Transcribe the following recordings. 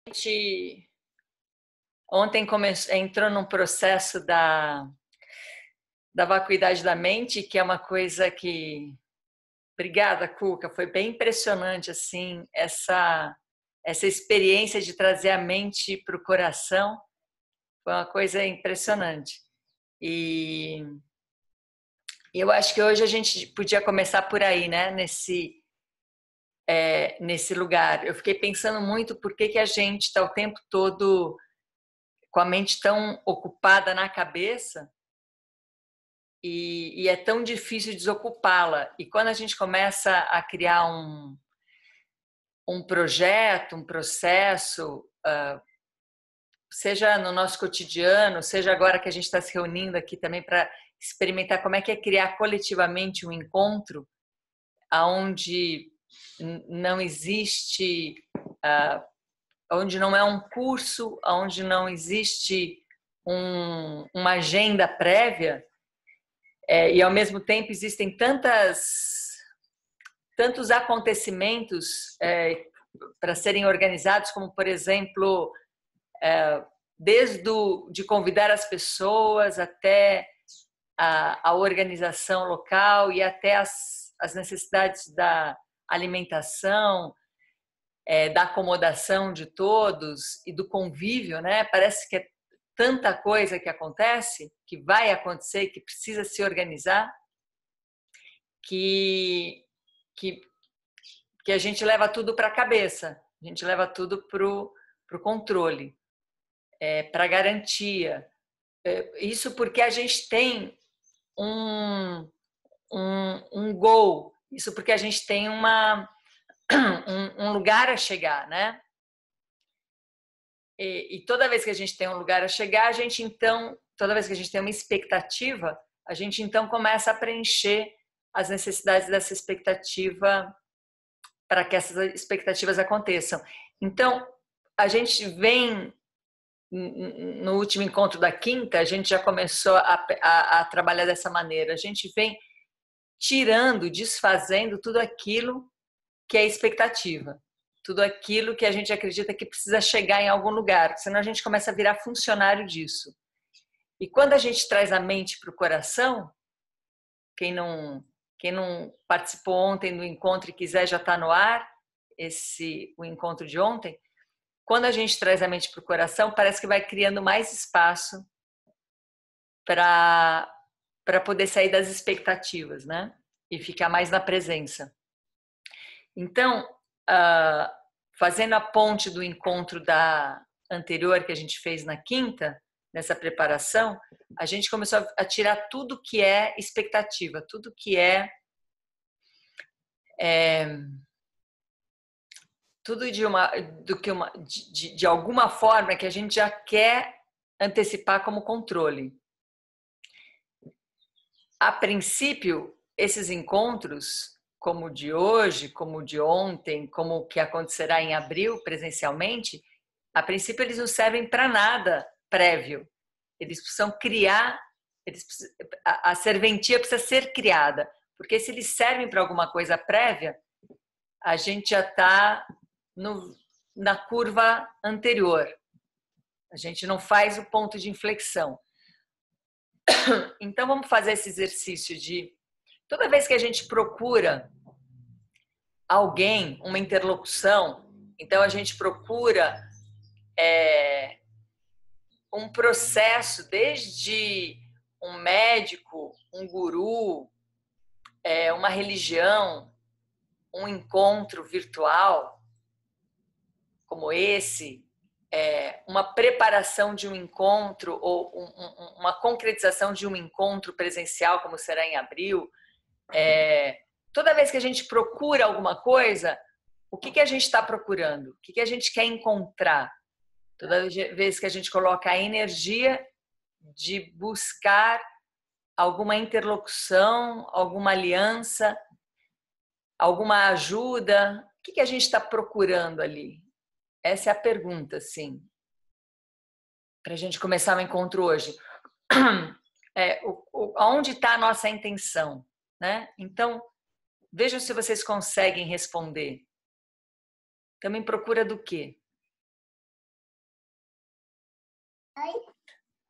gente ontem entrou num processo da vacuidade da mente, que é uma coisa que... Obrigada, Cuca. Foi bem impressionante assim essa experiência de trazer a mente para o coração. Foi uma coisa impressionante. E eu acho que hoje a gente podia começar por aí, né? Nesse lugar. Eu fiquei pensando muito por que a gente está o tempo todo com a mente tão ocupada na cabeça e é tão difícil desocupá-la. E quando a gente começa a criar um projeto, um processo, seja no nosso cotidiano, seja agora que a gente está se reunindo aqui também para experimentar como é que é criar coletivamente um encontro onde não existe, onde não é um curso, onde não existe uma agenda prévia, e ao mesmo tempo existem tantos acontecimentos para serem organizados, como por exemplo, desde de convidar as pessoas até a organização local e até as necessidades da alimentação, da acomodação de todos e do convívio, né? Parece que é tanta coisa que acontece, que vai acontecer, que precisa se organizar, que a gente leva tudo para a cabeça, a gente leva tudo para o controle, para a garantia. Isso porque a gente tem um goal, isso porque a gente tem um lugar a chegar, né? E toda vez que a gente tem um lugar a chegar, a gente então, toda vez que a gente tem uma expectativa, a gente então começa a preencher as necessidades dessa expectativa para que essas expectativas aconteçam. Então, a gente vem no último encontro da quinta, a gente já começou a trabalhar dessa maneira. A gente vem tirando, desfazendo tudo aquilo que é expectativa, tudo aquilo que a gente acredita que precisa chegar em algum lugar, senão a gente começa a virar funcionário disso. E quando a gente traz a mente para o coração, quem não participou ontem do encontro e quiser, já está no ar, o encontro de ontem, quando a gente traz a mente para o coração, parece que vai criando mais espaço para poder sair das expectativas, né? E ficar mais na presença. Então, fazendo a ponte do encontro anterior que a gente fez na quinta, nessa preparação, a gente começou a tirar tudo que é expectativa, tudo que tudo de alguma forma que a gente já quer antecipar como controle. A princípio, esses encontros, como o de hoje, como o de ontem, como o que acontecerá em abril presencialmente, a princípio eles não servem para nada prévio. Eles precisam criar, a serventia precisa ser criada, porque se eles servem para alguma coisa prévia, a gente já está na curva anterior. A gente não faz o ponto de inflexão. Então, vamos fazer esse exercício de... Toda vez que a gente procura alguém, uma interlocução, então a gente procura um processo, desde um médico, um guru, uma religião, um encontro virtual como esse, uma preparação de um encontro ou uma concretização de um encontro presencial, como será em abril. Toda vez que a gente procura alguma coisa, o que a gente está procurando? O que a gente quer encontrar? Toda vez que a gente coloca a energia de buscar alguma interlocução, alguma aliança, alguma ajuda, o que a gente está procurando ali? Essa é a pergunta, sim, para a gente começar o encontro hoje. Onde está a nossa intenção, né? Então, vejam se vocês conseguem responder. Também procura do quê?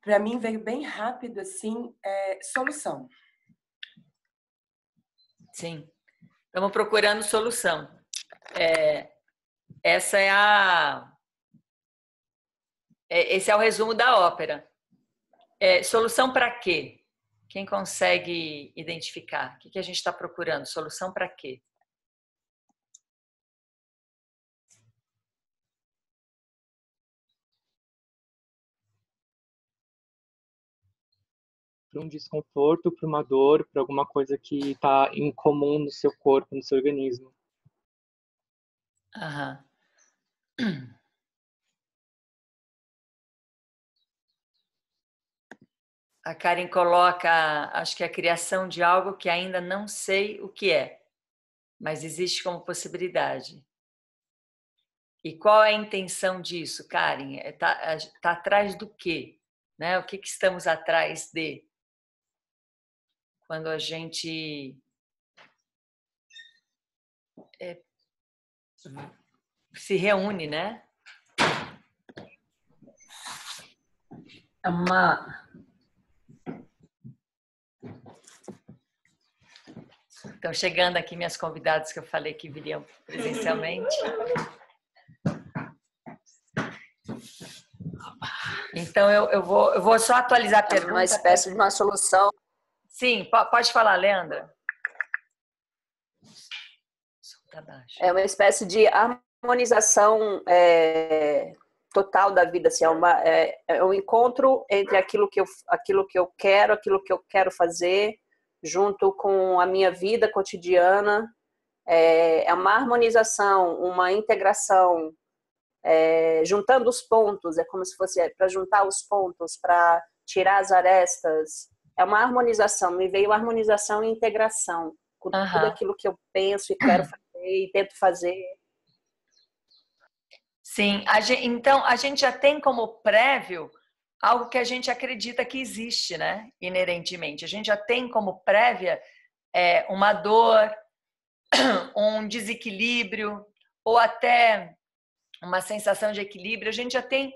Para mim veio bem rápido assim, solução. Sim, estamos procurando solução. Esse é o resumo da ópera. Solução para quê? Quem consegue identificar? O que a gente está procurando? Solução para quê? Para um desconforto, para uma dor, para alguma coisa que está em comum no seu corpo, no seu organismo. Aham. A Karen coloca, acho que a criação de algo que ainda não sei o que é, mas existe como possibilidade. E qual é a intenção disso, Karen? Tá atrás do quê? Né? O que estamos atrás de? Quando a gente se reúne, né? Estão chegando aqui minhas convidadas que eu falei que viriam presencialmente. Então eu vou só atualizar a pergunta. Uma espécie de uma solução. Sim, pode falar, Leandra. É uma espécie de harmonização total da vida. Assim, é um encontro entre aquilo que eu quero fazer, junto com a minha vida cotidiana. É uma harmonização, uma integração, juntando os pontos. É como se fosse para juntar os pontos, para tirar as arestas. É uma harmonização. Me veio harmonização e integração com tudo aquilo que eu penso e quero fazer e tento fazer. Sim, então a gente já tem como prévio algo que a gente acredita que existe, né? Inerentemente. A gente já tem como prévia uma dor, um desequilíbrio, ou até uma sensação de equilíbrio. A gente já tem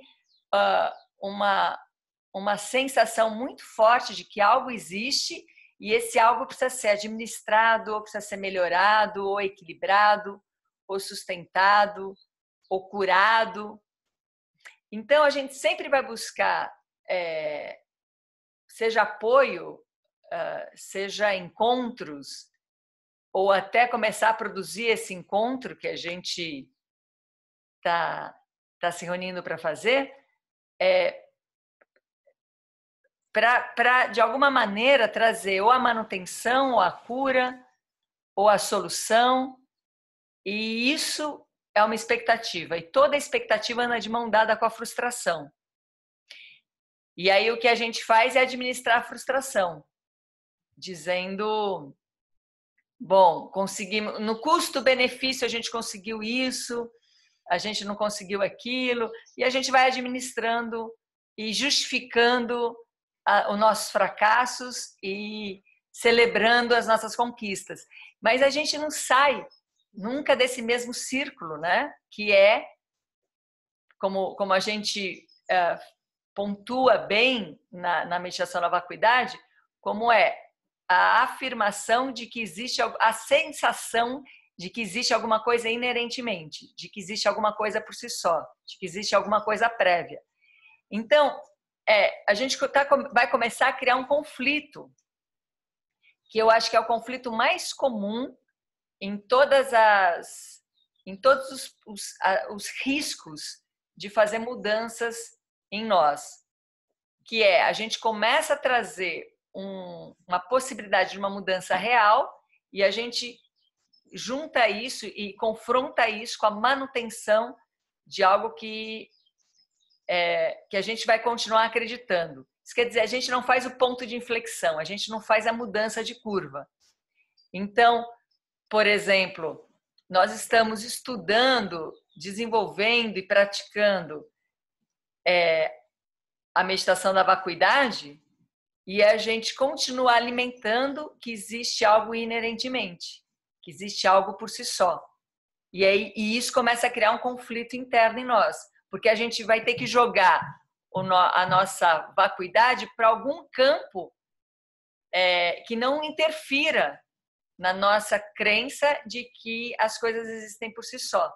uma sensação muito forte de que algo existe e esse algo precisa ser administrado, ou precisa ser melhorado, ou equilibrado, ou sustentado, ou curado. Então, a gente sempre vai buscar, seja apoio, seja encontros, ou até começar a produzir esse encontro que a gente tá se reunindo para fazer, para, de alguma maneira, trazer ou a manutenção, ou a cura, ou a solução. E isso é uma expectativa. E toda expectativa anda de mão dada com a frustração. E aí o que a gente faz é administrar a frustração, dizendo, bom, conseguimos, no custo-benefício a gente conseguiu isso, a gente não conseguiu aquilo, e a gente vai administrando e justificando os nossos fracassos e celebrando as nossas conquistas. Mas a gente não sai nunca desse mesmo círculo, né? Que é, como a gente pontua bem na meditação da vacuidade, como é a afirmação de que existe a sensação de que existe alguma coisa inerentemente, de que existe alguma coisa por si só, de que existe alguma coisa prévia. Então, a gente vai começar a criar um conflito, que eu acho que é o conflito mais comum em todos os riscos de fazer mudanças em nós, que a gente começa a trazer uma possibilidade de uma mudança real e a gente junta isso e confronta isso com a manutenção de algo que a gente vai continuar acreditando. Isso quer dizer, a gente não faz o ponto de inflexão, a gente não faz a mudança de curva. Então, por exemplo, nós estamos estudando, desenvolvendo e praticando a meditação da vacuidade e a gente continua alimentando que existe algo inerentemente, que existe algo por si só. E isso começa a criar um conflito interno em nós, porque a gente vai ter que jogar a nossa vacuidade para algum campo que não interfira na nossa crença de que as coisas existem por si só.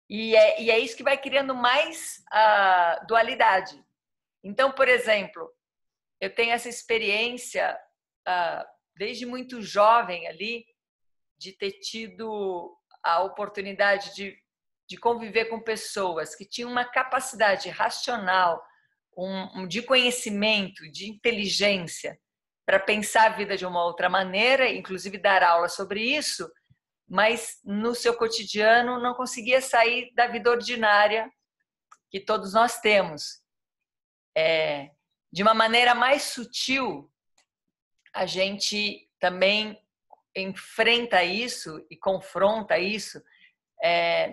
E é isso que vai criando mais a dualidade. Então, por exemplo, eu tenho essa experiência desde muito jovem ali de ter tido a oportunidade de conviver com pessoas que tinham uma capacidade racional, de conhecimento, de inteligência para pensar a vida de uma outra maneira, inclusive dar aula sobre isso, mas no seu cotidiano não conseguia sair da vida ordinária que todos nós temos. De uma maneira mais sutil, a gente também enfrenta isso e confronta isso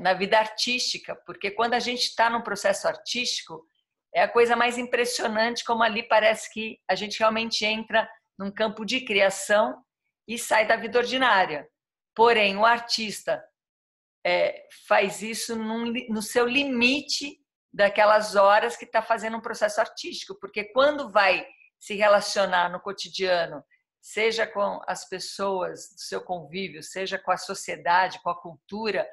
na vida artística, porque quando a gente está num processo artístico, é a coisa mais impressionante como ali parece que a gente realmente entra num campo de criação e sai da vida ordinária. Porém, o artista faz isso no seu limite daquelas horas que está fazendo um processo artístico, porque quando vai se relacionar no cotidiano, seja com as pessoas do seu convívio, seja com a sociedade, com a cultura,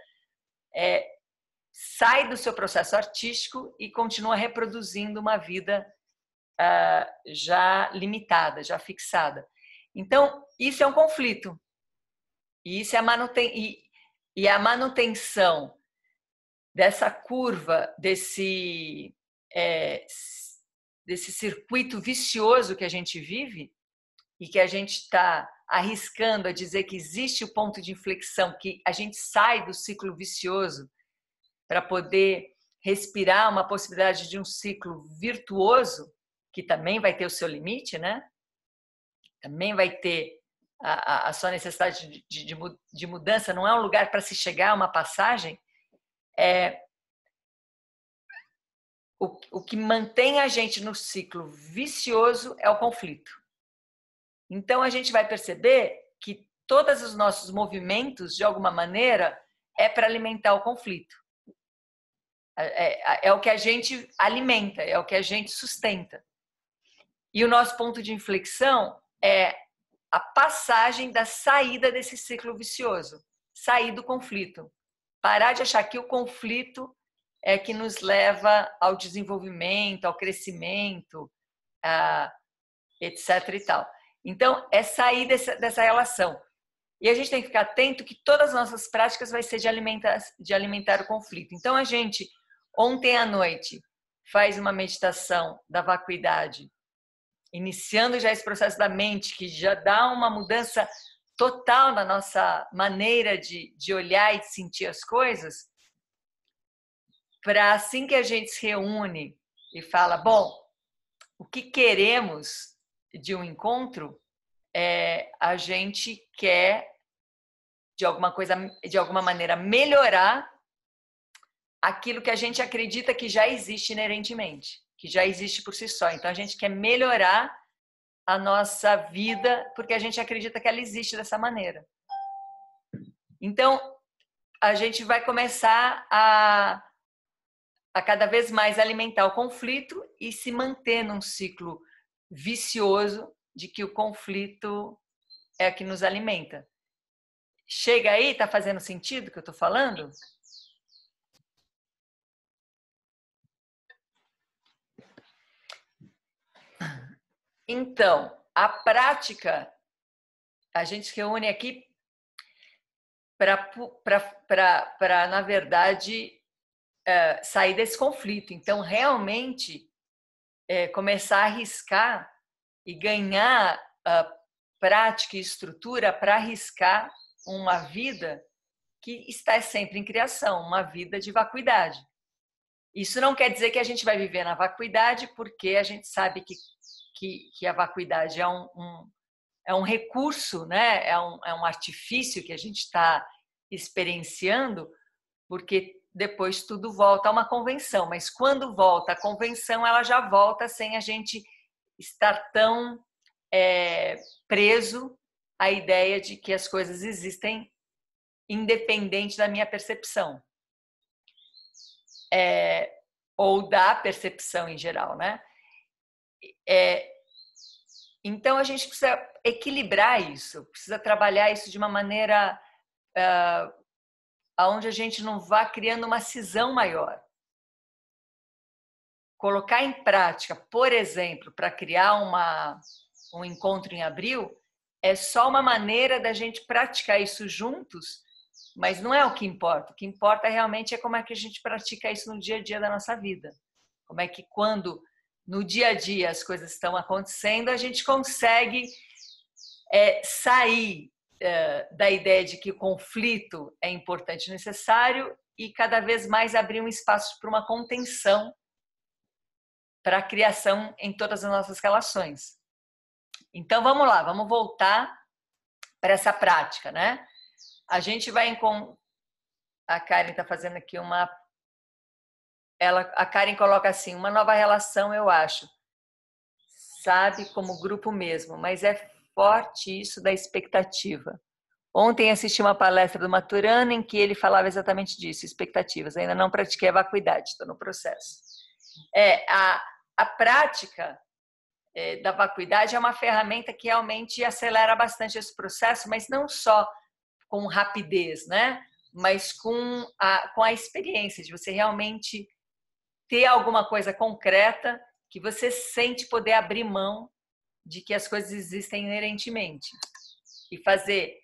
sai do seu processo artístico e continua reproduzindo uma vida já limitada, já fixada. Então, isso é um conflito. E isso é a manutenção dessa curva, desse circuito vicioso que a gente vive e que a gente está arriscando a dizer que existe o ponto de inflexão, que a gente sai do ciclo vicioso para poder respirar uma possibilidade de um ciclo virtuoso, que também vai ter o seu limite, também vai ter a sua necessidade de mudança, não é um lugar para se chegar a uma passagem. O que mantém a gente no ciclo vicioso é o conflito. Então, a gente vai perceber que todos os nossos movimentos, de alguma maneira, para alimentar o conflito. É o que a gente alimenta, é o que a gente sustenta. E o nosso ponto de inflexão é a passagem da saída desse ciclo vicioso, sair do conflito. Parar de achar que o conflito é que nos leva ao desenvolvimento, ao crescimento, etc. e tal. Então, é sair dessa relação. E a gente tem que ficar atento que todas as nossas práticas vai ser de alimentar o conflito. Então, a gente, ontem à noite, faz uma meditação da vacuidade, iniciando já esse processo da mente, que já dá uma mudança total na nossa maneira de olhar e de sentir as coisas, para assim que a gente se reúne e fala, bom, o que queremos de um encontro, a gente quer, de alguma maneira, melhorar aquilo que a gente acredita que já existe inerentemente, que já existe por si só. Então, a gente quer melhorar a nossa vida porque a gente acredita que ela existe dessa maneira. Então, a gente vai começar a cada vez mais alimentar o conflito e se manter num ciclo vicioso de que o conflito é o que nos alimenta. Chega aí? Está fazendo sentido o que eu estou falando? Então, a prática, a gente se reúne aqui para, na verdade, sair desse conflito. Então, realmente, começar a arriscar e ganhar prática e estrutura para arriscar uma vida que está sempre em criação, uma vida de vacuidade. Isso não quer dizer que a gente vai viver na vacuidade, porque a gente sabe que a vacuidade é um recurso, né? É um artifício que a gente está experienciando, porque depois tudo volta a uma convenção. Mas quando volta a convenção, ela já volta sem a gente estar tão preso à ideia de que as coisas existem independente da minha percepção. ou da percepção em geral, né? Então, a gente precisa equilibrar isso, precisa trabalhar isso de uma maneira onde a gente não vá criando uma cisão maior. Colocar em prática, por exemplo, para criar um encontro em abril, é só uma maneira da gente praticar isso juntos, mas não é o que importa. O que importa realmente é como é que a gente pratica isso no dia a dia da nossa vida. Como é que quando no dia a dia as coisas estão acontecendo, a gente consegue sair da ideia de que o conflito é importante e necessário e cada vez mais abrir um espaço para uma contenção, para a criação em todas as nossas relações. Então, vamos lá, vamos voltar para essa prática, né? A gente vai a Karen está fazendo aqui a Karen coloca assim, uma nova relação, eu acho, sabe, como grupo mesmo, mas é forte isso da expectativa. Ontem assisti uma palestra do Maturana em que ele falava exatamente disso, expectativas. Ainda não pratiquei a vacuidade, estou no processo. A prática da vacuidade é uma ferramenta que realmente acelera bastante esse processo, mas não só com rapidez, né? Mas com a experiência de você realmente ter alguma coisa concreta que você sente poder abrir mão de que as coisas existem inerentemente e fazer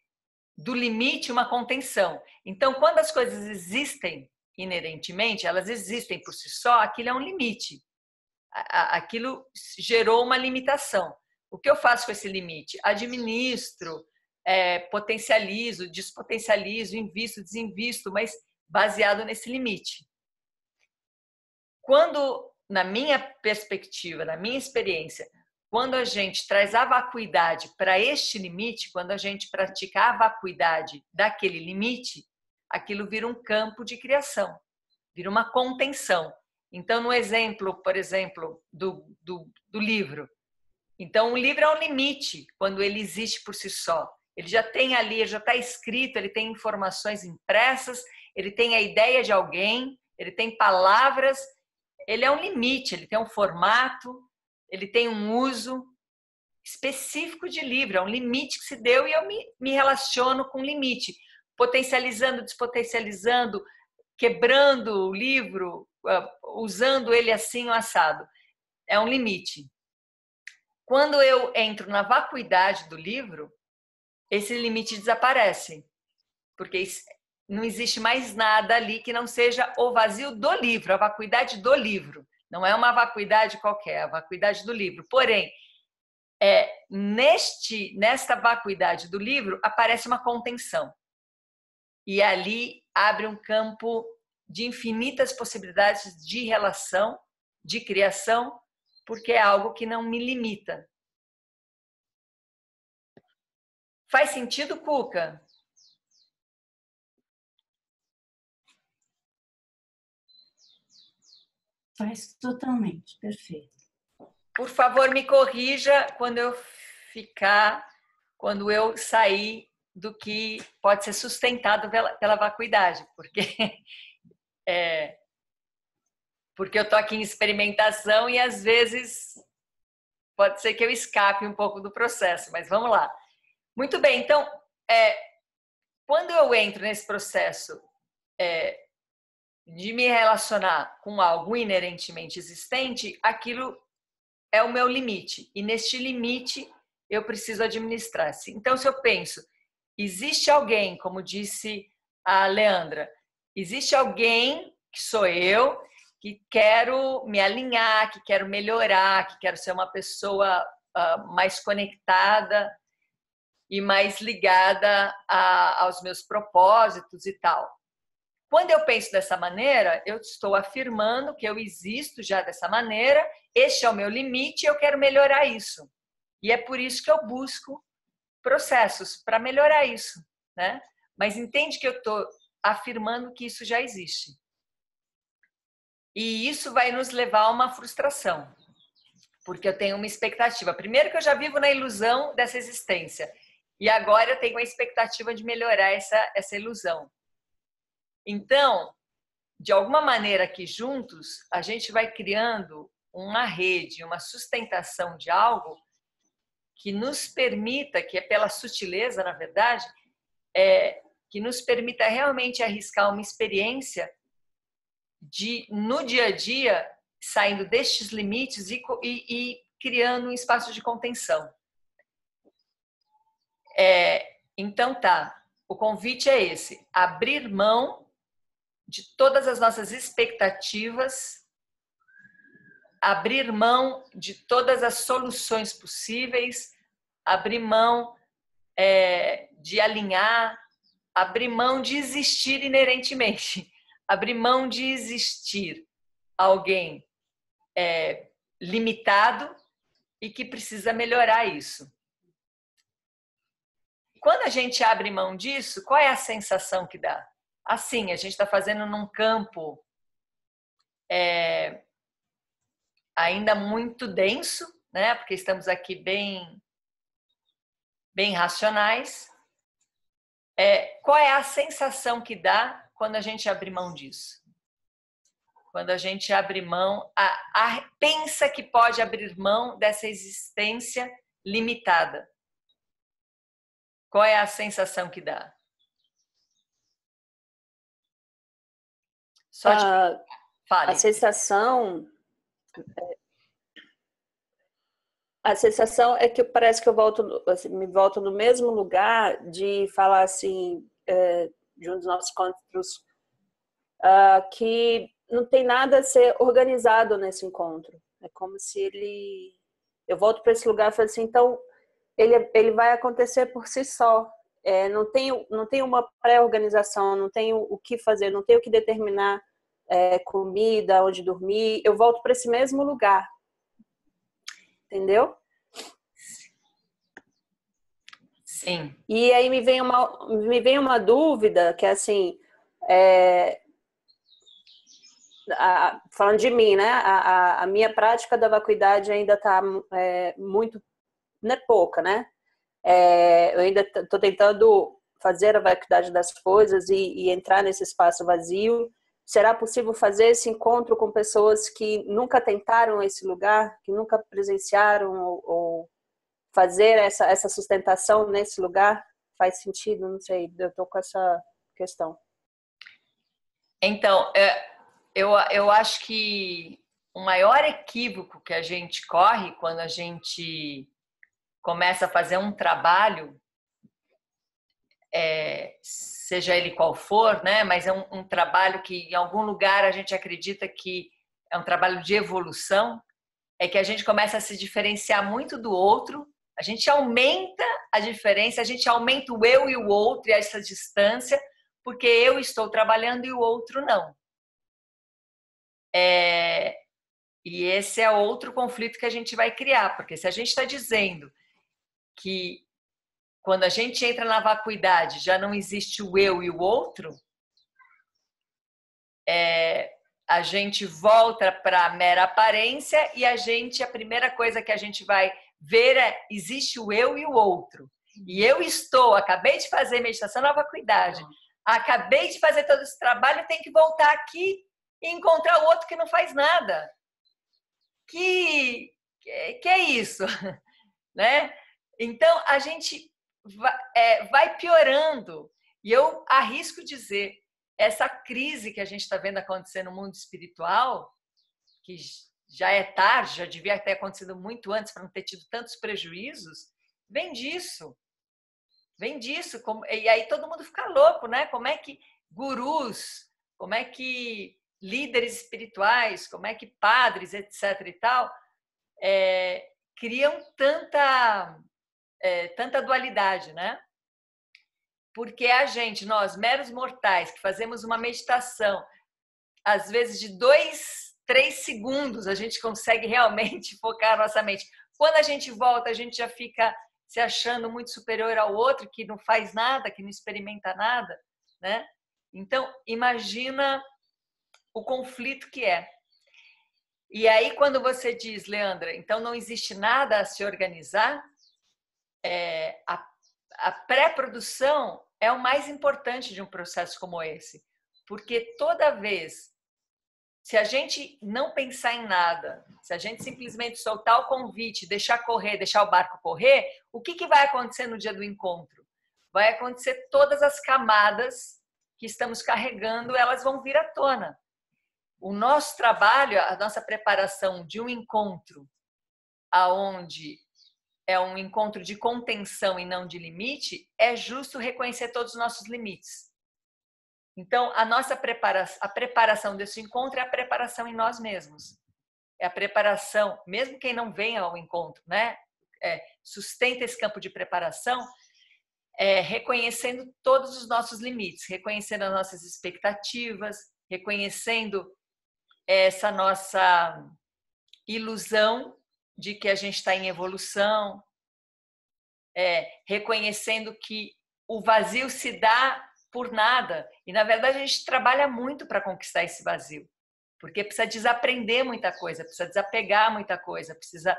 do limite uma contenção. Então, quando as coisas existem inerentemente, elas existem por si só, aquilo é um limite. Aquilo gerou uma limitação. O que eu faço com esse limite? Administro, potencializo, despotencializo, invisto, desinvisto, mas baseado nesse limite. Quando, na minha perspectiva, na minha experiência, quando a gente traz a vacuidade para este limite, quando a gente pratica a vacuidade daquele limite, aquilo vira um campo de criação, vira uma contenção. Então, no exemplo, por exemplo, do livro. Então, o livro é um limite quando ele existe por si só. Ele já tem ali, já está escrito, ele tem informações impressas, ele tem a ideia de alguém, ele tem palavras, ele é um limite, ele tem um formato, ele tem um uso específico de livro, é um limite que se deu e eu me relaciono com o limite, potencializando, despotencializando, quebrando o livro, usando ele assim, o assado. É um limite. Quando eu entro na vacuidade do livro, esse limite desaparece, porque não existe mais nada ali que não seja o vazio do livro, a vacuidade do livro. Não é uma vacuidade qualquer, é a vacuidade do livro. Porém, nesta vacuidade do livro, aparece uma contenção. E ali abre um campo de infinitas possibilidades de relação, de criação, porque é algo que não me limita. Faz sentido, Cuca? Faz totalmente, perfeito. Por favor, me corrija quando eu sair do que pode ser sustentado pela vacuidade, porque eu estou aqui em experimentação e às vezes pode ser que eu escape um pouco do processo, mas vamos lá. Muito bem, então, quando eu entro nesse processo de me relacionar com algo inerentemente existente, aquilo é o meu limite. E neste limite, eu preciso administrar-se. Então, se eu penso, existe alguém, como disse a Leandra, existe alguém que sou eu, que quero me alinhar, que quero melhorar, que quero ser uma pessoa mais conectada e mais ligada aos meus propósitos e tal. Quando eu penso dessa maneira, eu estou afirmando que eu existo já dessa maneira, este é o meu limite e eu quero melhorar isso. E é por isso que eu busco processos para melhorar isso, né? Mas entende que eu estou afirmando que isso já existe. E isso vai nos levar a uma frustração, porque eu tenho uma expectativa. Primeiro que eu já vivo na ilusão dessa existência, e agora eu tenho a expectativa de melhorar essa ilusão. Então, de alguma maneira aqui juntos, a gente vai criando uma rede, uma sustentação de algo que nos permita, que é pela sutileza, na verdade, que nos permita realmente arriscar uma experiência de, no dia a dia, saindo destes limites e criando um espaço de contenção. Então tá, o convite é esse, abrir mão de todas as nossas expectativas, abrir mão de todas as soluções possíveis, abrir mão de alinhar, abrir mão de existir inerentemente, abrir mão de existir alguém limitado e que precisa melhorar isso. Quando a gente abre mão disso, qual é a sensação que dá? Assim, a gente está fazendo num campo ainda muito denso, né? Porque estamos aqui bem racionais. Qual é a sensação que dá quando a gente abre mão disso? Quando a gente abre mão, pensa que pode abrir mão dessa existência limitada. Qual é a sensação que dá? Só fale. A sensação é que parece que eu me volto no mesmo lugar de falar assim, de um dos nossos encontros, que não tem nada a ser organizado nesse encontro. É como se eu volto para esse lugar e falo assim, então ele vai acontecer por si só. Não tem uma pré-organização, não tenho o que fazer, não tenho o que determinar comida, onde dormir. Eu volto para esse mesmo lugar. Entendeu? Sim. E aí me vem uma dúvida que é assim, falando de mim, né? A minha prática da vacuidade ainda está muito, não é pouca, né? Eu ainda estou tentando fazer a vacuidade das coisas e entrar nesse espaço vazio. Será possível fazer esse encontro com pessoas que nunca tentaram esse lugar, que nunca presenciaram ou fazer essa sustentação nesse lugar? Faz sentido? Não sei, eu estou com essa questão. Então, eu acho que o maior equívoco que a gente corre quando a gente começa a fazer um trabalho, seja ele qual for, né? Mas é um trabalho que em algum lugar a gente acredita que é um trabalho de evolução, é que a gente começa a se diferenciar muito do outro, a gente aumenta a diferença, a gente aumenta o eu e o outro e essa distância, porque eu estou trabalhando e o outro não. E esse é outro conflito que a gente vai criar, porque se a gente está dizendo que quando a gente entra na vacuidade já não existe o eu e o outro, a gente volta para a mera aparência e a primeira coisa que a gente vai ver existe o eu e o outro. E acabei de fazer meditação na vacuidade, acabei de fazer todo esse trabalho, tem que voltar aqui e encontrar o outro que não faz nada. Que é isso, né? Então, a gente vai piorando. E eu arrisco dizer, essa crise que a gente está vendo acontecer no mundo espiritual, que já é tarde, já devia ter acontecido muito antes para não ter tido tantos prejuízos, vem disso. E aí todo mundo fica louco, né? Como é que gurus, como é que líderes espirituais, como é que padres, etc. e tal, criam tanta dualidade, né? Porque nós meros mortais, que fazemos uma meditação, às vezes de 2, 3 segundos, a gente consegue realmente focar a nossa mente. Quando a gente volta, a gente já fica se achando muito superior ao outro, que não faz nada, que não experimenta nada, né? Então, imagina o conflito que é. E aí, quando você diz, Leandra, então não existe nada a se organizar, a pré-produção é o mais importante de um processo como esse. porque toda vez, se a gente não pensar em nada, se a gente simplesmente soltar o convite, deixar correr, deixar o barco correr, o que vai acontecer no dia do encontro? Vai acontecer todas as camadas que estamos carregando, elas vão vir à tona. O nosso trabalho, a nossa preparação de um encontro, aonde é um encontro de contenção e não de limite, é justo reconhecer todos os nossos limites. Então, a preparação desse encontro é a preparação em nós mesmos. É a preparação, mesmo quem não vem ao encontro, né? Sustenta esse campo de preparação, reconhecendo todos os nossos limites, reconhecendo as nossas expectativas, reconhecendo essa nossa ilusão de que a gente está em evolução, reconhecendo que o vazio se dá por nada. E, na verdade, a gente trabalha muito para conquistar esse vazio. Porque precisa desaprender muita coisa, precisa desapegar muita coisa, precisa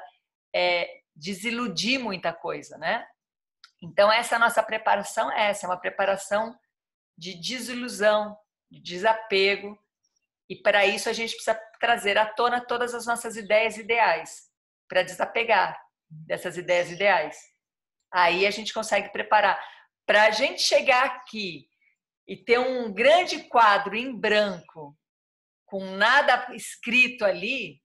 desiludir muita coisa, né? Então, essa nossa preparação é uma preparação de desilusão, de desapego. E, para isso, a gente precisa trazer à tona todas as nossas ideias ideais, para desapegar dessas ideias ideais. Aí a gente consegue preparar. Para a gente chegar aqui e ter um grande quadro em branco, com nada escrito ali,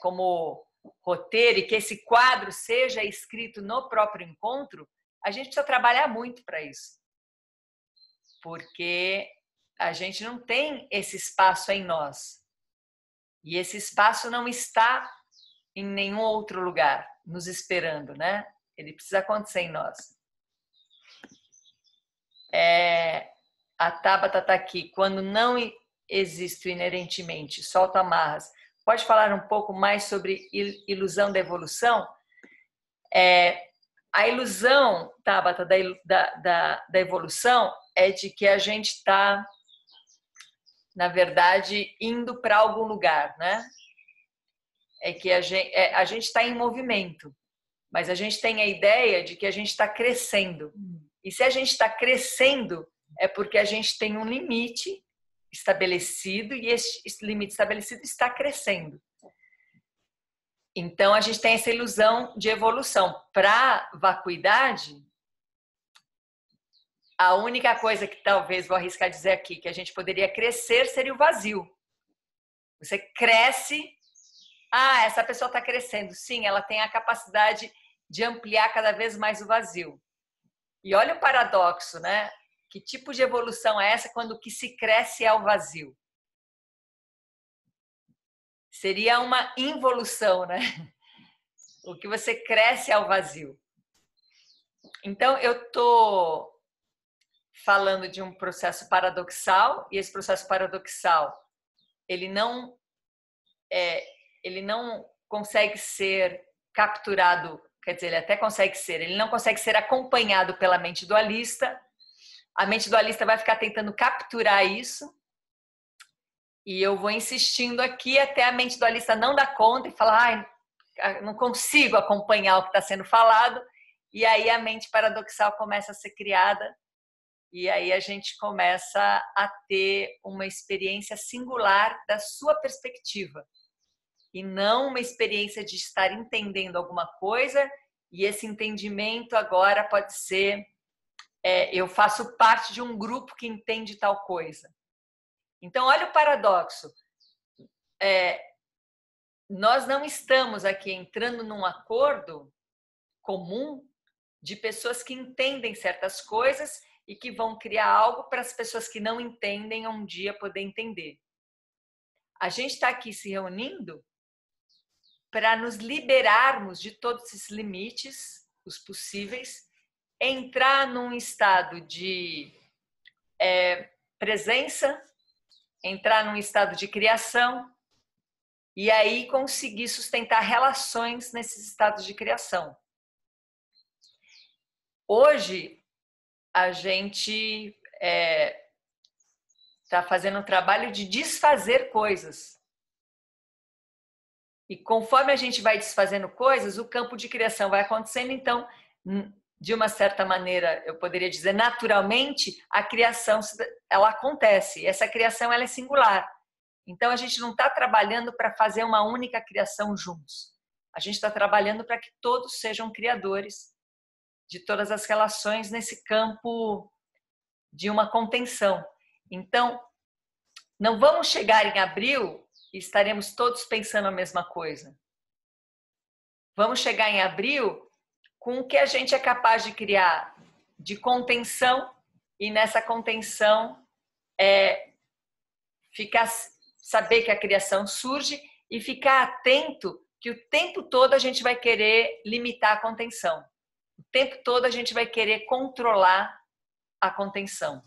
como roteiro, e que esse quadro seja escrito no próprio encontro, a gente precisa trabalhar muito para isso. Porque a gente não tem esse espaço em nós. E esse espaço não está em nenhum outro lugar, nos esperando, né? Ele precisa acontecer em nós. A Tabata está aqui. Quando não existo inerentemente, solto amarras. Pode falar um pouco mais sobre ilusão da evolução? A ilusão, Tabata, da evolução é de que a gente está, na verdade, indo para algum lugar, né? É que a gente está em movimento, mas a gente tem a ideia de que a gente está crescendo. E se a gente está crescendo, é porque a gente tem um limite estabelecido e esse limite estabelecido está crescendo. Então, a gente tem essa ilusão de evolução. Para vacuidade, a única coisa que talvez, vou arriscar dizer aqui, que a gente poderia crescer seria o vazio. Você cresce, essa pessoa está crescendo. Sim, ela tem a capacidade de ampliar cada vez mais o vazio. E olha o paradoxo, né? Que tipo de evolução é essa quando o que se cresce é o vazio? Seria uma involução, né? O que você cresce é o vazio. Então, eu estou falando de um processo paradoxal, e esse processo paradoxal, ele não consegue ser capturado, quer dizer, ele até consegue ser, ele não consegue ser acompanhado pela mente dualista. A mente dualista vai ficar tentando capturar isso, e eu vou insistindo aqui até a mente dualista não dar conta e falar, não consigo acompanhar o que está sendo falado, e aí a mente paradoxal começa a ser criada, e aí a gente começa a ter uma experiência singular da sua perspectiva, e não uma experiência de estar entendendo alguma coisa, e esse entendimento agora pode ser, eu faço parte de um grupo que entende tal coisa. Então, olha o paradoxo. Nós não estamos aqui entrando num acordo comum de pessoas que entendem certas coisas e que vão criar algo para as pessoas que não entendem um dia poder entender. A gente está aqui se reunindo para nos liberarmos de todos esses limites, os possíveis, entrar num estado de presença, entrar num estado de criação e aí conseguir sustentar relações nesses estados de criação. Hoje, a gente está fazendo um trabalho de desfazer coisas. E conforme a gente vai desfazendo coisas, o campo de criação vai acontecendo. Então, de uma certa maneira, eu poderia dizer naturalmente, a criação ela acontece. Essa criação ela é singular. Então a gente não está trabalhando para fazer uma única criação juntos. A gente está trabalhando para que todos sejam criadores de todas as relações nesse campo de uma contenção. Então, não vamos chegar em abril e estaremos todos pensando a mesma coisa. Vamos chegar em abril com o que a gente é capaz de criar de contenção, e nessa contenção saber que a criação surge e ficar atento que o tempo todo a gente vai querer limitar a contenção. O tempo todo a gente vai querer controlar a contenção.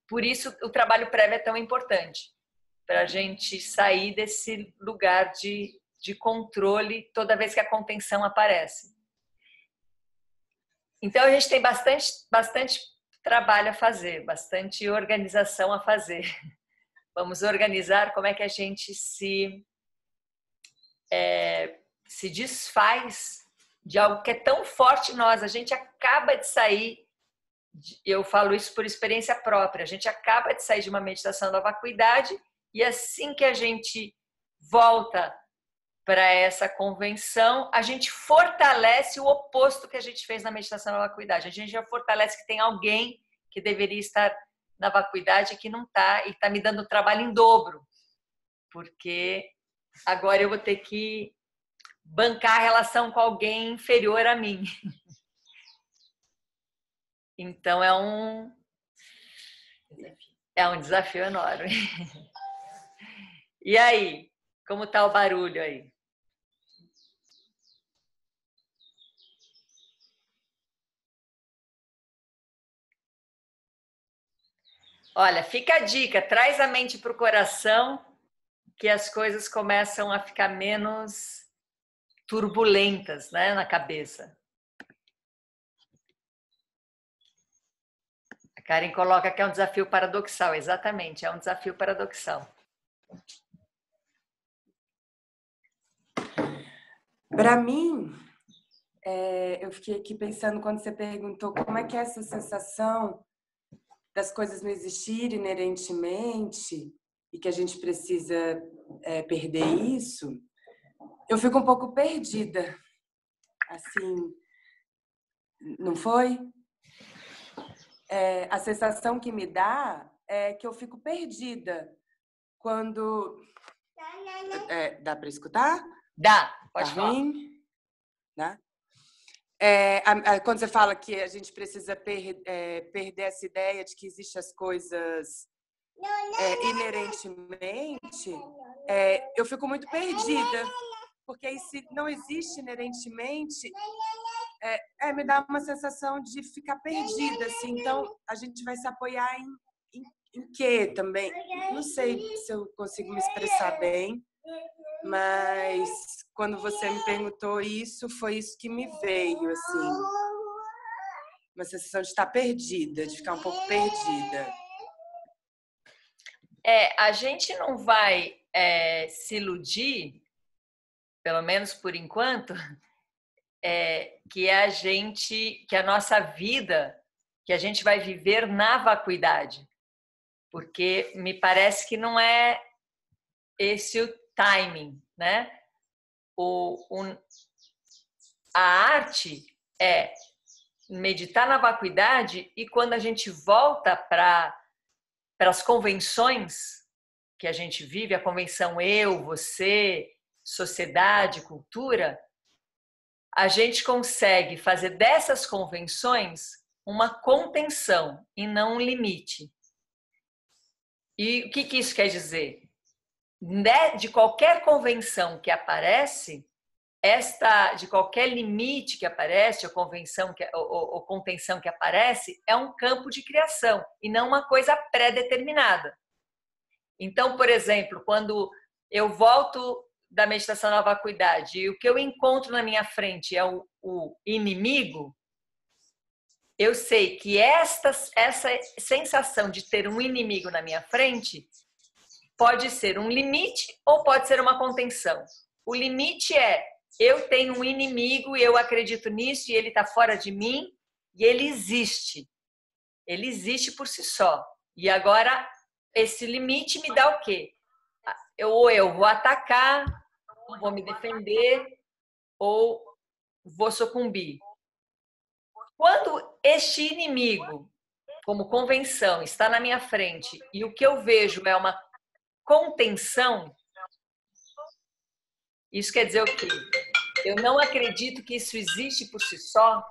Por isso o trabalho prévio é tão importante, para a gente sair desse lugar de controle toda vez que a contenção aparece. Então a gente tem bastante trabalho a fazer, bastante organização a fazer. Vamos organizar como é que a gente se desfaz de algo que é tão forte em nós. A gente acaba de sair, eu falo isso por experiência própria, a gente acaba de sair de uma meditação da vacuidade e assim que a gente volta para essa convenção, a gente fortalece o oposto que a gente fez na meditação da vacuidade. A gente já fortalece que tem alguém que deveria estar na vacuidade que não está e está me dando trabalho em dobro, porque agora eu vou ter que bancar a relação com alguém inferior a mim. Então é um desafio enorme. E aí, como está o barulho aí? Olha, fica a dica, traz a mente para o coração, que as coisas começam a ficar menos turbulentas, né, na cabeça. A Karen coloca que é um desafio paradoxal, exatamente, é um desafio paradoxal. Para mim, eu fiquei aqui pensando quando você perguntou como é que é essa sensação das coisas não existirem inerentemente e que a gente precisa perder isso. Eu fico um pouco perdida, assim, não foi? A sensação que me dá é que eu fico perdida quando... dá para escutar? Dá, pode falar. Dá? Quando você fala que a gente precisa perder essa ideia de que existem as coisas inerentemente, eu fico muito perdida, porque aí, se não existe inerentemente, me dá uma sensação de ficar perdida, assim. Então a gente vai se apoiar em quê também? Não sei se eu consigo me expressar bem, mas quando você me perguntou isso, foi isso que me veio, assim. Uma sensação de estar perdida, de ficar um pouco perdida. A gente não vai se iludir, pelo menos por enquanto, que a nossa vida, que a gente vai viver na vacuidade. Porque me parece que não é esse o timing, né? A arte é meditar na vacuidade e quando a gente volta para as convenções que a gente vive, a convenção eu, você, sociedade, cultura, a gente consegue fazer dessas convenções uma contenção e não um limite. E o que isso quer dizer? De qualquer convenção que aparece, de qualquer limite que aparece, ou convenção ou contenção que aparece, é um campo de criação e não uma coisa pré-determinada. Então, por exemplo, quando eu volto da meditação da vacuidade e o que eu encontro na minha frente é o inimigo, eu sei que essa sensação de ter um inimigo na minha frente pode ser um limite ou pode ser uma contenção. O limite é eu tenho um inimigo e eu acredito nisso e ele está fora de mim e ele existe. Ele existe por si só. E agora, esse limite me dá o quê? Ou eu vou atacar, vou me defender, ou vou sucumbir. Quando este inimigo, como convenção, está na minha frente e o que eu vejo é uma contenção, isso quer dizer o quê? Eu não acredito que isso existe por si só.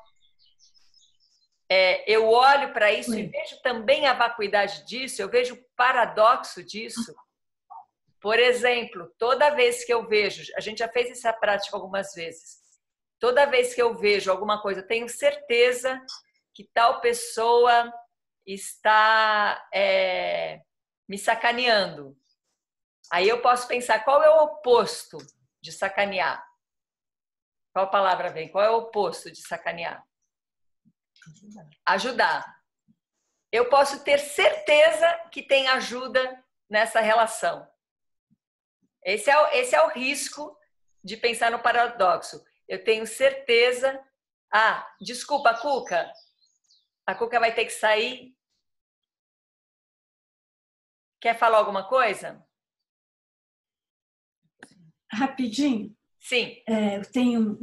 Eu olho para isso e vejo também a vacuidade disso, eu vejo o paradoxo disso. Por exemplo, toda vez que eu vejo, a gente já fez essa prática algumas vezes, toda vez que eu vejo alguma coisa, eu tenho certeza que tal pessoa está me sacaneando. Aí eu posso pensar, qual é o oposto de sacanear? Qual palavra vem? Qual é o oposto de sacanear? Ajudar. Eu posso ter certeza que tem ajuda nessa relação. Esse é o risco de pensar no paradoxo. Eu tenho certeza... desculpa, Cuca. A Cuca vai ter que sair. Quer falar alguma coisa? Rapidinho. Sim. Eu tenho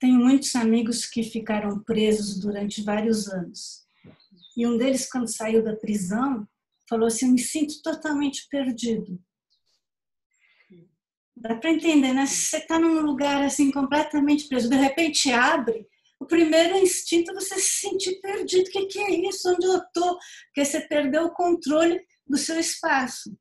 muitos amigos que ficaram presos durante vários anos. E um deles, quando saiu da prisão, falou assim, eu me sinto totalmente perdido. Dá para entender, né? Se você está num lugar assim completamente preso, de repente abre, o primeiro instinto é você se sentir perdido. O que é isso? Onde eu estou? Porque você perdeu o controle do seu espaço.